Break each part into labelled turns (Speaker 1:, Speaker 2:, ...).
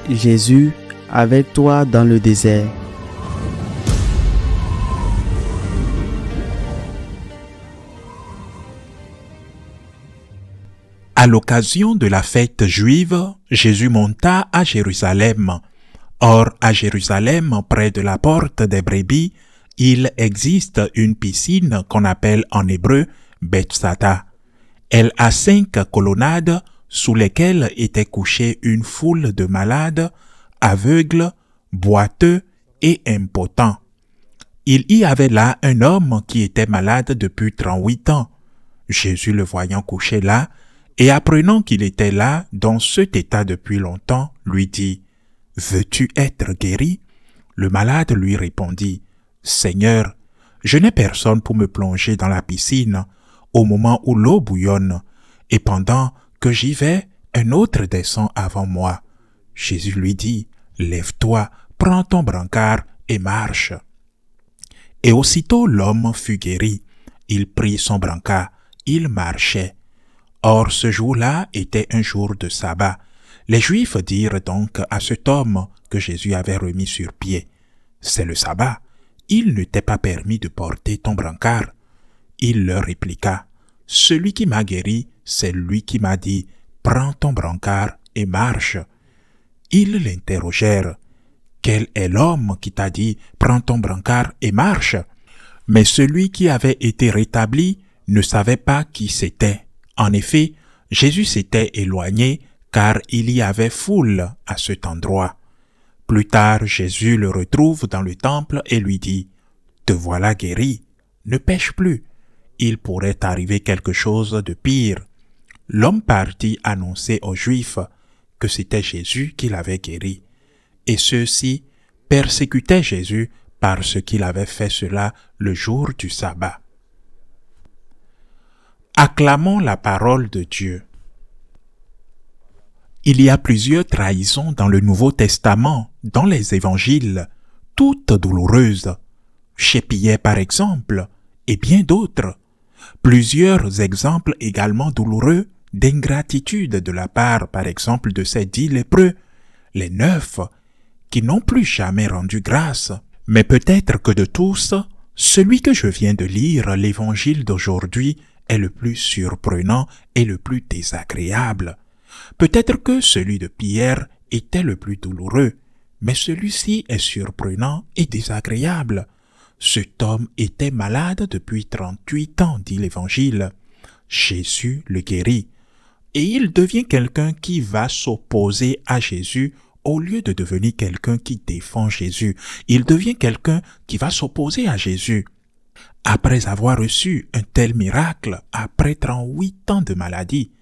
Speaker 1: Jésus, avec toi dans le désert.
Speaker 2: À l'occasion de la fête juive, Jésus monta à Jérusalem. Or, à Jérusalem, près de la porte des brebis, il existe une piscine qu'on appelle en hébreu Bethsata. Elle a 5 colonnades sous lesquelles était couchée une foule de malades, aveugles, boiteux et impotents. Il y avait là un homme qui était malade depuis 38 ans. Jésus, le voyant couché là, et apprenant qu'il était là dans cet état depuis longtemps, lui dit « Veux-tu être guéri ?» Le malade lui répondit « Seigneur, je n'ai personne pour me plonger dans la piscine au moment où l'eau bouillonne, et pendant que j'y vais, un autre descend avant moi. » Jésus lui dit « Lève-toi, prends ton brancard et marche. » Et aussitôt l'homme fut guéri. Il prit son brancard, il marchait. Or, ce jour-là était un jour de sabbat. Les Juifs dirent donc à cet homme que Jésus avait remis sur pied, « C'est le sabbat, il ne t'est pas permis de porter ton brancard. » Il leur répliqua, « Celui qui m'a guéri, c'est lui qui m'a dit, « Prends ton brancard et marche. » Ils l'interrogèrent, « Quel est l'homme qui t'a dit, « Prends ton brancard et marche ?» » Mais celui qui avait été rétabli ne savait pas qui c'était. En effet, Jésus s'était éloigné car il y avait foule à cet endroit. Plus tard, Jésus le retrouve dans le temple et lui dit « Te voilà guéri, ne pêche plus, il pourrait t'arriver quelque chose de pire. » L'homme partit annoncer aux Juifs que c'était Jésus qui l'avait guéri. Et ceux-ci persécutaient Jésus parce qu'il avait fait cela le jour du sabbat. Acclamons la parole de Dieu. Il y a plusieurs trahisons dans le Nouveau Testament, dans les évangiles, toutes douloureuses. Chez Pierre par exemple, et bien d'autres. Plusieurs exemples également douloureux d'ingratitude de la part, par exemple, de ces 10 lépreux, les 9, qui n'ont plus jamais rendu grâce. Mais peut-être que de tous, celui que je viens de lire, l'évangile d'aujourd'hui, est le plus surprenant et le plus désagréable. Peut-être que celui de Pierre était le plus douloureux, mais celui-ci est surprenant et désagréable. Cet homme était malade depuis 38 ans, dit l'Évangile. Jésus le guérit. Et il devient quelqu'un qui va s'opposer à Jésus au lieu de devenir quelqu'un qui défend Jésus. Il devient quelqu'un qui va s'opposer à Jésus. Après avoir reçu un tel miracle, après 38 ans de maladie,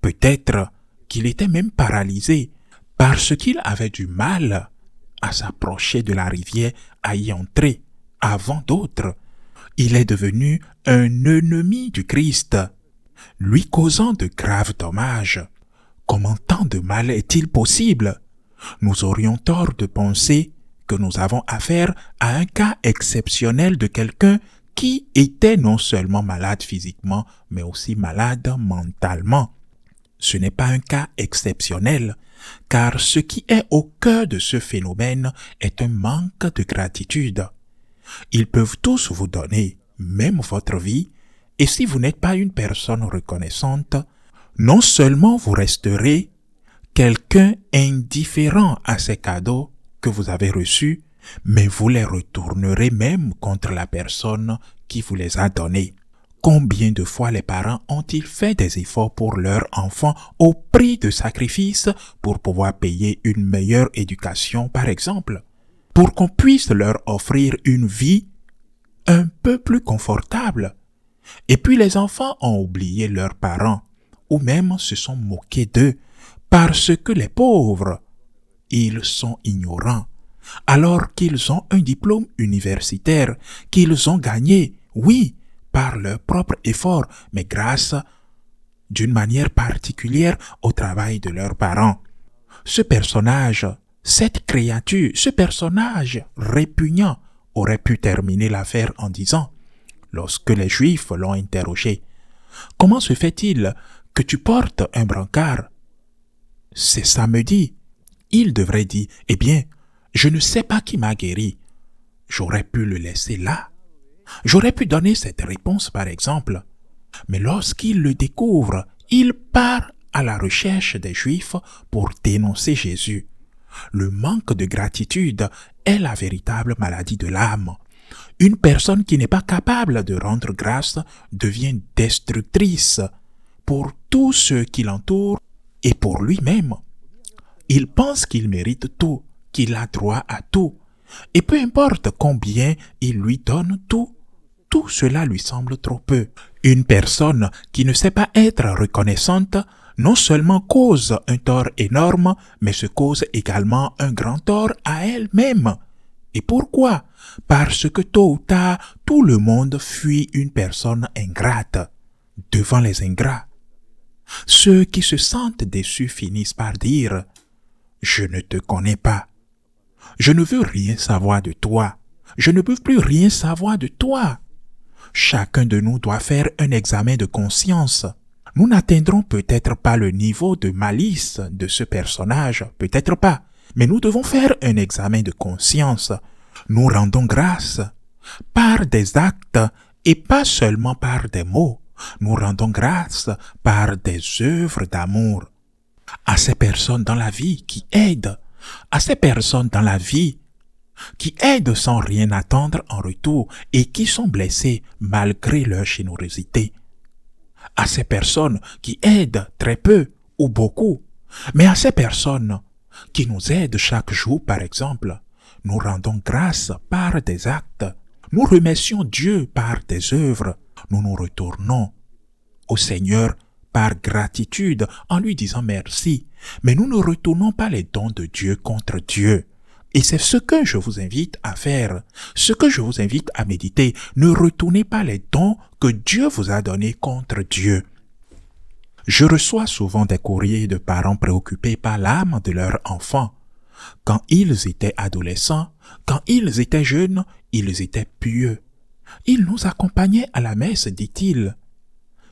Speaker 2: peut-être qu'il était même paralysé parce qu'il avait du mal à s'approcher de la rivière, à y entrer avant d'autres. Il est devenu un ennemi du Christ, lui causant de graves dommages. Comment tant de mal est-il possible? Nous aurions tort de penser que nous avons affaire à un cas exceptionnel de quelqu'un qui était non seulement malade physiquement, mais aussi malade mentalement. Ce n'est pas un cas exceptionnel, car ce qui est au cœur de ce phénomène est un manque de gratitude. Ils peuvent tous vous donner, même votre vie, et si vous n'êtes pas une personne reconnaissante, non seulement vous resterez quelqu'un indifférent à ces cadeaux que vous avez reçus, mais vous les retournerez même contre la personne qui vous les a donnés. Combien de fois les parents ont-ils fait des efforts pour leurs enfants au prix de sacrifices pour pouvoir payer une meilleure éducation, par exemple, pour qu'on puisse leur offrir une vie un peu plus confortable. Et puis les enfants ont oublié leurs parents, ou même se sont moqués d'eux, parce que les pauvres, ils sont ignorants, alors qu'ils ont un diplôme universitaire, qu'ils ont gagné, oui, par leur propre effort, mais grâce, d'une manière particulière, au travail de leurs parents. Ce personnage, cette créature, ce personnage répugnant aurait pu terminer l'affaire en disant, lorsque les Juifs l'ont interrogé, « Comment se fait-il que tu portes un brancard ?» C'est samedi. il devrait dire, « Eh bien, je ne sais pas qui m'a guéri. J'aurais pu le laisser là. J'aurais pu donner cette réponse, par exemple. » Mais lorsqu'il le découvre, il part à la recherche des Juifs pour dénoncer Jésus. Le manque de gratitude est la véritable maladie de l'âme. Une personne qui n'est pas capable de rendre grâce devient destructrice pour tous ceux qui l'entourent et pour lui-même. Il pense qu'il mérite tout, qu'il a droit à tout. Et peu importe combien il lui donne tout cela lui semble trop peu. Une personne qui ne sait pas être reconnaissante non seulement cause un tort énorme, mais se cause également un grand tort à elle-même. Et pourquoi? Parce que tôt ou tard, tout le monde fuit une personne ingrate. Devant les ingrats, ceux qui se sentent déçus finissent par dire « Je ne te connais pas. Je ne veux rien savoir de toi. Je ne peux plus rien savoir de toi. » Chacun de nous doit faire un examen de conscience. Nous n'atteindrons peut-être pas le niveau de malice de ce personnage, peut-être pas, mais nous devons faire un examen de conscience. Nous rendons grâce par des actes et pas seulement par des mots. Nous rendons grâce par des œuvres d'amour à ces personnes dans la vie qui aident, à ces personnes dans la vie qui aident sans rien attendre en retour et qui sont blessés malgré leur générosité. À ces personnes qui aident très peu ou beaucoup, mais à ces personnes qui nous aident chaque jour, par exemple, nous rendons grâce par des actes. Nous remercions Dieu par des œuvres. Nous nous retournons au Seigneur par gratitude en lui disant merci. Mais nous ne retournons pas les dons de Dieu contre Dieu. Et c'est ce que je vous invite à faire, ce que je vous invite à méditer. Ne retournez pas les dons que Dieu vous a donnés contre Dieu. Je reçois souvent des courriers de parents préoccupés par l'âme de leurs enfants. Quand ils étaient adolescents, quand ils étaient jeunes, ils étaient pieux. Ils nous accompagnaient à la messe, dit-il.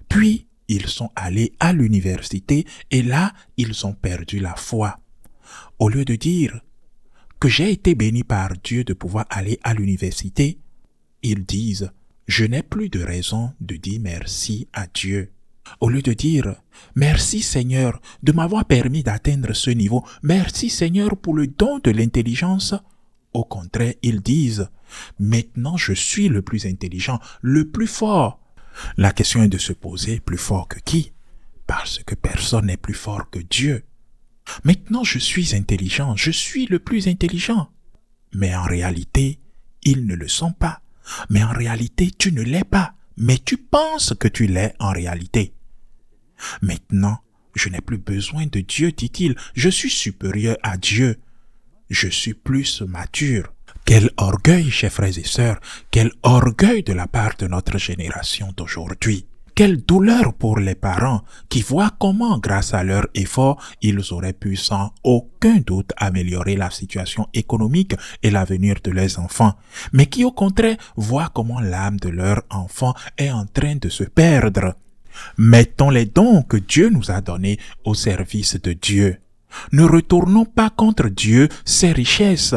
Speaker 2: Puis, ils sont allés à l'université et là, ils ont perdu la foi. Au lieu de dire que j'ai été béni par Dieu de pouvoir aller à l'université, ils disent « Je n'ai plus de raison de dire merci à Dieu ». Au lieu de dire « Merci Seigneur de m'avoir permis d'atteindre ce niveau, merci Seigneur pour le don de l'intelligence », au contraire, ils disent « Maintenant je suis le plus intelligent, le plus fort ». La question est de se poser plus fort que qui? Parce que personne n'est plus fort que Dieu. Maintenant je suis intelligent, je suis le plus intelligent. Mais en réalité, ils ne le sont pas. Mais en réalité, tu ne l'es pas. Mais tu penses que tu l'es en réalité. Maintenant, je n'ai plus besoin de Dieu, dit-il. Je suis supérieur à Dieu. Je suis plus mature. Quel orgueil, chers frères et sœurs, quel orgueil de la part de notre génération d'aujourd'hui. Quelle douleur pour les parents qui voient comment, grâce à leurs efforts, ils auraient pu sans aucun doute améliorer la situation économique et l'avenir de leurs enfants, mais qui au contraire voient comment l'âme de leur enfant est en train de se perdre. Mettons les dons que Dieu nous a donnés au service de Dieu. Ne retournons pas contre Dieu ses richesses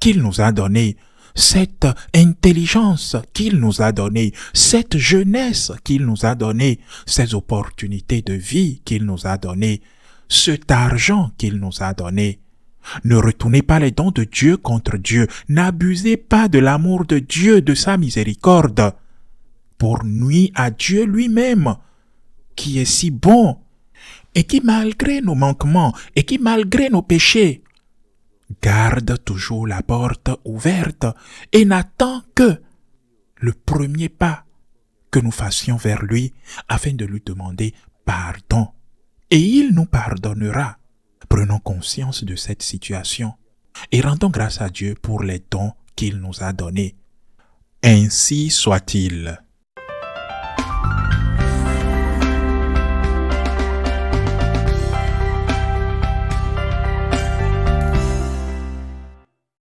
Speaker 2: qu'il nous a données, cette intelligence qu'il nous a donnée, cette jeunesse qu'il nous a donnée, ces opportunités de vie qu'il nous a données, cet argent qu'il nous a donné. Ne retournez pas les dons de Dieu contre Dieu. N'abusez pas de l'amour de Dieu, de sa miséricorde, pour nuire à Dieu lui-même, qui est si bon, et qui malgré nos manquements, et qui malgré nos péchés, garde toujours la porte ouverte et n'attend que le premier pas que nous fassions vers lui afin de lui demander pardon. Et il nous pardonnera. Prenons conscience de cette situation et rendons grâce à Dieu pour les dons qu'il nous a donnés. Ainsi soit-il.